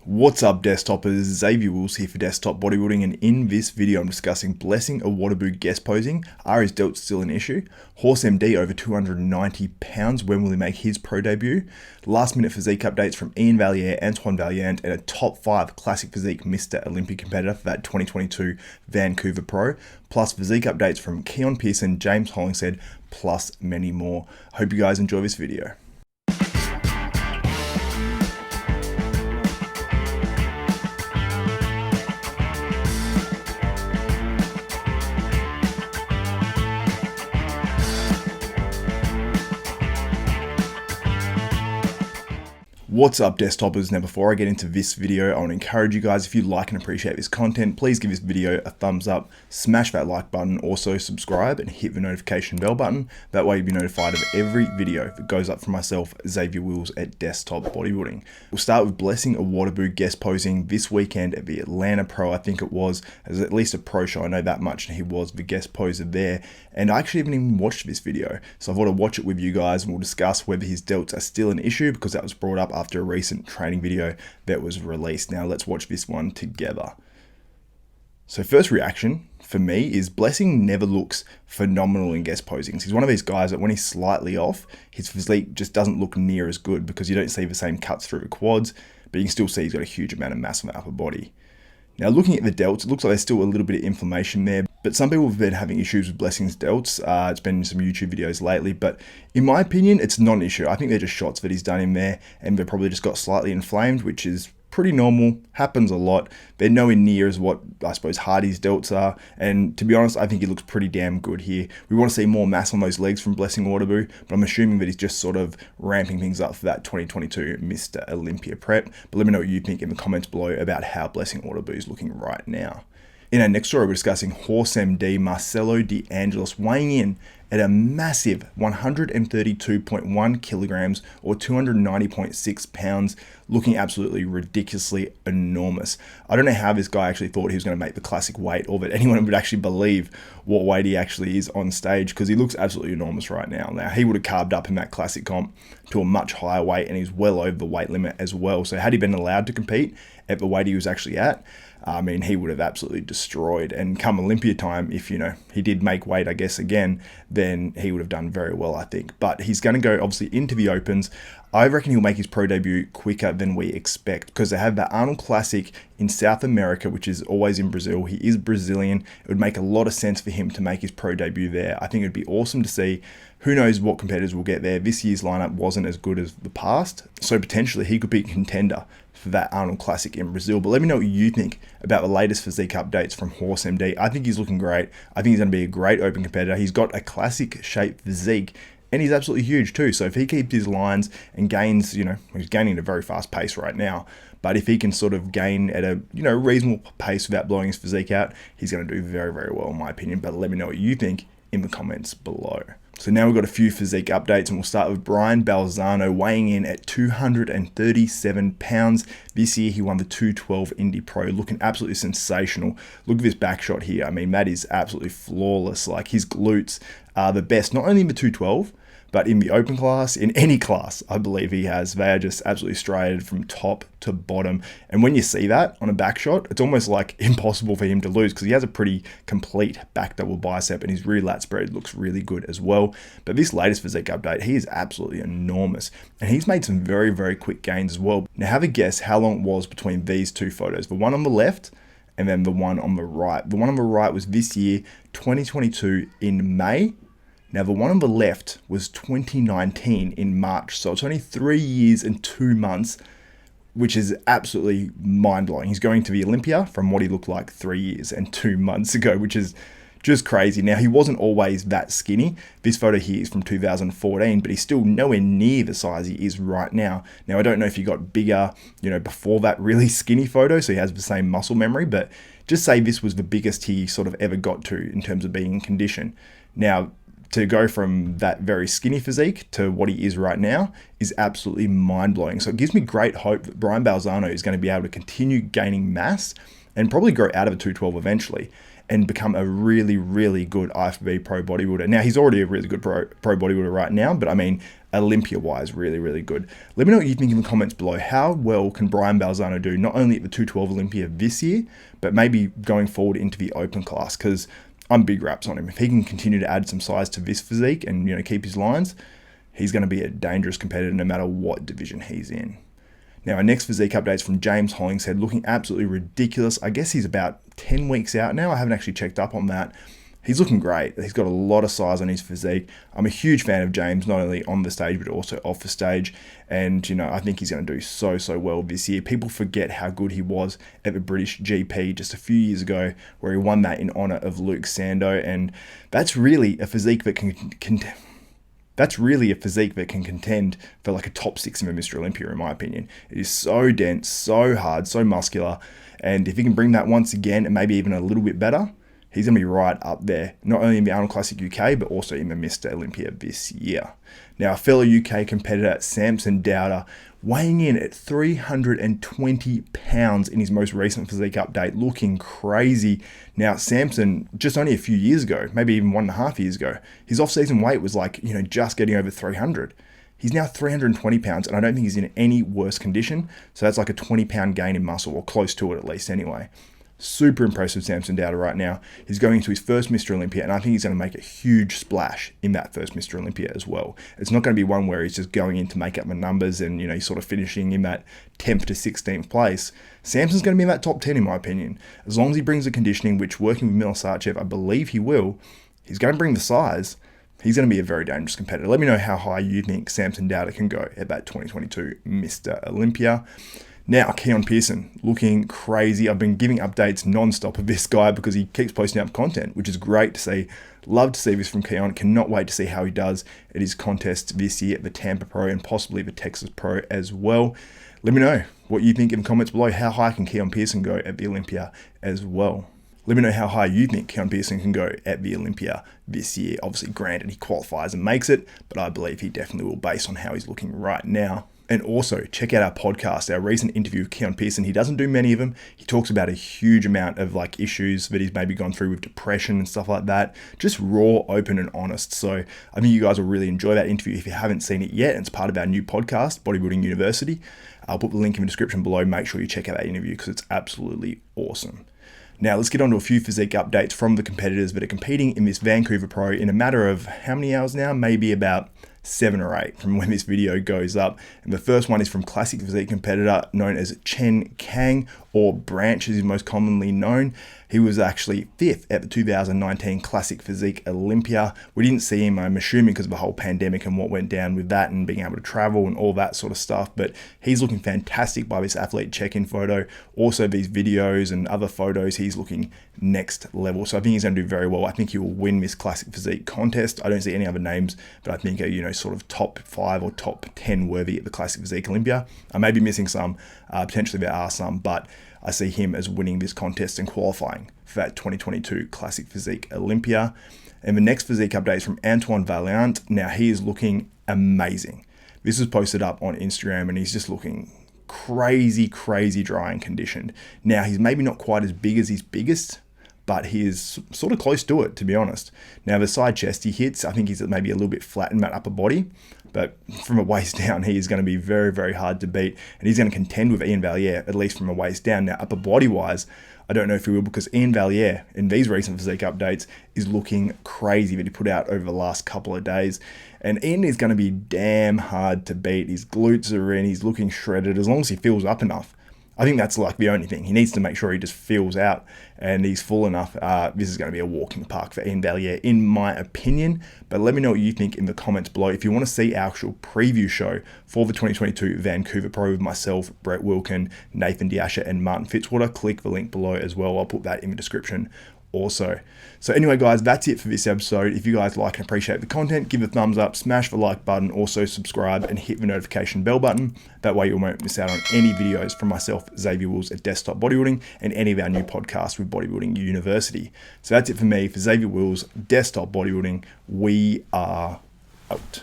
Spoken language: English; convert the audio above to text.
What's up, desktopers? Xavier Wills here for Desktop Bodybuilding, and in this video I'm discussing blessing Awodibu guest posing. Are his delts still an issue? Horse MD over 290 pounds, when will he make his pro debut? Last minute physique updates from Iain Valliere, Antoine Vaillant, and a top 5 classic physique Mr. Olympia competitor for that 2022 Vancouver Pro, plus physique updates from Keone, Pearson, James Hollingshead, plus many more. Hope you guys enjoy this video. What's up, desktopers? Now before I get into this video, I want to encourage you guys, if you like and appreciate this content, please give this video a thumbs up, smash that like button, also subscribe and hit the notification bell button. That way you'll be notified of every video that goes up from myself, Xavier Wills at Desktop Bodybuilding. We'll start with blessing Awodibu guest posing this weekend at the Atlanta Pro, I think it was. As at least a pro show, I know that much, and he was the guest poser there. And I actually haven't even watched this video, so I thought I'd watch it with you guys and we'll discuss whether his delts are still an issue, because that was brought up after a recent training video that was released. Now let's watch this one together. So first reaction for me is blessing never looks phenomenal in guest posings. He's one of these guys that when he's slightly off, his physique just doesn't look near as good, because you don't see the same cuts through the quads, but you can still see he's got a huge amount of mass on the upper body. Now looking at the delts, it looks like there's still a little bit of inflammation there, but some people have been having issues with blessing's delts. It's been in some YouTube videos lately, but in my opinion, it's not an issue. I think they're just shots that he's done in there, and they're probably just got slightly inflamed, which is pretty normal, happens a lot. They're nowhere near as what I suppose Hardy's delts are, and to be honest, I think he looks pretty damn good here. We want to see more mass on those legs from blessing Awodibu, but I'm assuming that he's just sort of ramping things up for that 2022 Mr. Olympia prep. But let me know what you think in the comments below about how blessing Awodibu is looking right now. In our next story, we're discussing Horse MD Marcello De Angelis weighing in at a massive 132.1 kilograms or 290.6 pounds, looking absolutely ridiculously enormous. I don't know how this guy actually thought he was going to make the classic weight, or that anyone would actually believe what weight he actually is on stage, because he looks absolutely enormous right now. Now, he would have carved up in that classic comp to a much higher weight, and he's well over the weight limit as well. So had he been allowed to compete at the weight he was actually at, I mean, he would have absolutely destroyed. And come Olympia time, if, you know, he did make weight, I guess, again, then he would have done very well, I think. But he's going to go, obviously, into the Opens. I reckon he'll make his pro debut quicker than we expect, because they have the Arnold Classic in South America, which is always in Brazil. He is Brazilian. It would make a lot of sense for him to make his pro debut there. I think it would be awesome to see. Who knows what competitors will get there. This year's lineup wasn't as good as the past, so potentially he could be a contender for that Arnold Classic in Brazil. But let me know what you think about the latest physique updates from Horse MD. I think he's looking great. I think he's going to be a great open competitor. He's got a classic shape physique, and he's absolutely huge too. So if he keeps his lines and gains, you know, he's gaining at a very fast pace right now, but if he can sort of gain at a, you know, reasonable pace without blowing his physique out, he's going to do very, very well in my opinion. But let me know what you think in the comments below. So now we've got a few physique updates, and we'll start with Bryan Balzano weighing in at 237 pounds. This year he won the 212 Indy Pro, looking absolutely sensational. Look at this back shot here. I mean, that is absolutely flawless. Like, his glutes are the best, not only in the 212, but in the open class, in any class, I believe he has. They are just absolutely striated from top to bottom. And when you see that on a back shot, it's almost like impossible for him to lose, because he has a pretty complete back double bicep, and his rear lat spread looks really good as well. But this latest physique update, he is absolutely enormous. And he's made some very, very quick gains as well. Now have a guess how long it was between these two photos. The one on the left and then the one on the right. The one on the right was this year, 2022 in May. Now, the one on the left was 2019 in March, so it's only 3 years and 2 months, which is absolutely mind-blowing. He's going to the Olympia from what he looked like 3 years and 2 months ago, which is just crazy. Now, he wasn't always that skinny. This photo here is from 2014, but he's still nowhere near the size he is right now. Now, I don't know if he got bigger, you know, before that really skinny photo, so he has the same muscle memory, but just say this was the biggest he sort of ever got to in terms of being in condition. Now, to go from that very skinny physique to what he is right now is absolutely mind-blowing. So it gives me great hope that Bryan Balzano is going to be able to continue gaining mass and probably grow out of a 212 eventually. and become a really, really good IFBB pro bodybuilder. Now, he's already a really good pro bodybuilder right now, but I mean, Olympia-wise, really, really good. Let me know what you think in the comments below. How well can Bryan Balzano do, not only at the 212 Olympia this year, but maybe going forward into the open class? Because I'm big raps on him. If he can continue to add some size to this physique and, keep his lines, he's going to be a dangerous competitor no matter what division he's in. Now, our next physique update is from James Hollingshead, looking absolutely ridiculous. I guess he's about 10 weeks out now. I haven't actually checked up on that. He's looking great. He's got a lot of size on his physique. I'm a huge fan of James, not only on the stage, but also off the stage. And, I think he's going to do so well this year. People forget how good he was at the British GP just a few years ago, where he won that in honor of Luke Sando. And that's really a physique that can contend for like a top 6 in Mr. Olympia, in my opinion. It is so dense, so hard, so muscular. And if he can bring that once again, and maybe even a little bit better, he's going to be right up there, not only in the Arnold Classic UK, but also in the Mr. Olympia this year. Now, a fellow UK competitor, Samson Dauda, weighing in at 320 pounds in his most recent physique update, looking crazy. Now, Samson, just only a few years ago, maybe even 1.5 years ago, his off-season weight was like, just getting over 300. He's now 320 pounds, and I don't think he's in any worse condition. So that's like a 20-pound gain in muscle, or close to it at least anyway. Super impressive Samson Dauda right now. He's going into his first Mr. Olympia, and I think he's going to make a huge splash in that first Mr. Olympia as well. It's not going to be one where he's just going in to make up the numbers and, he's sort of finishing in that 10th to 16th place. Samson's going to be in that top 10 in my opinion. As long as he brings the conditioning, which working with Milosachev, I believe he will, he's going to bring the size. He's going to be a very dangerous competitor. Let me know how high you think Samson Dauda can go at that 2022 Mr. Olympia. Now, Keone Pearson, looking crazy. I've been giving updates non-stop of this guy because he keeps posting up content, which is great to see. Love to see this from Keone. Cannot wait to see how he does at his contest this year at the Tampa Pro and possibly the Texas Pro as well. Let me know what you think in the comments below. How high can Keone Pearson go at the Olympia as well? Let me know how high you think Keone Pearson can go at the Olympia this year. Obviously, granted, he qualifies and makes it, but I believe he definitely will based on how he's looking right now. And also, check out our podcast, our recent interview with Keone Pearson. He doesn't do many of them. He talks about a huge amount of issues that he's maybe gone through with depression and stuff like that. Just raw, open, and honest. So I think you guys will really enjoy that interview if you haven't seen it yet. It's part of our new podcast, Bodybuilding University. I'll put the link in the description below. Make sure you check out that interview because it's absolutely awesome. Now, let's get on to a few physique updates from the competitors that are competing in this Vancouver Pro in a matter of how many hours now? Maybe about 7 or 8 from when this video goes up. And the first one is from classic physique competitor known as Chen Kang, or Branch as he's most commonly known. He was actually 5th at the 2019 Classic Physique Olympia. We didn't see him, I'm assuming, because of the whole pandemic and what went down with that and being able to travel and all that sort of stuff. But he's looking fantastic by this athlete check-in photo. Also these videos and other photos, he's looking next level. So I think he's going to do very well. I think he will win this Classic Physique contest. I don't see any other names, but I think are, sort of top 5 or top 10 worthy at the Classic Physique Olympia. I may be missing some, potentially there are some, but I see him as winning this contest and qualifying for that 2022 Classic Physique Olympia. And the next physique update is from Antoine Vaillant. Now, he is looking amazing. This was posted up on Instagram and he's just looking crazy dry and conditioned. Now, he's maybe not quite as big as his biggest, but he is sort of close to it, to be honest. Now, the side chest he hits, I think he's maybe a little bit flat in that upper body, but from a waist down, he is going to be very hard to beat, and he's going to contend with Iain Valliere, at least from a waist down. Now, upper body-wise, I don't know if he will, because Iain Valliere, in these recent physique updates, is looking crazy that he put out over the last couple of days. And Iain is going to be damn hard to beat. His glutes are in, he's looking shredded, as long as he fills up enough. I think that's the only thing. He needs to make sure he just fills out and he's full enough. This is going to be a walk in the park for Iain Valliere, in my opinion. But let me know what you think in the comments below. If you want to see our actual preview show for the 2022 Vancouver Pro with myself, Brett Wilkin, Nathan Diasha, and Martin Fitzwater, click the link below as well. I'll put that in the description also. So anyway, guys, that's it for this episode. If you guys like and appreciate the content, give a thumbs up, smash the like button, also subscribe and hit the notification bell button. That way you won't miss out on any videos from myself, Xavier Wills at Desktop Bodybuilding, and any of our new podcasts with Bodybuilding University. So that's it for me, for Xavier Wills, Desktop Bodybuilding. We are out.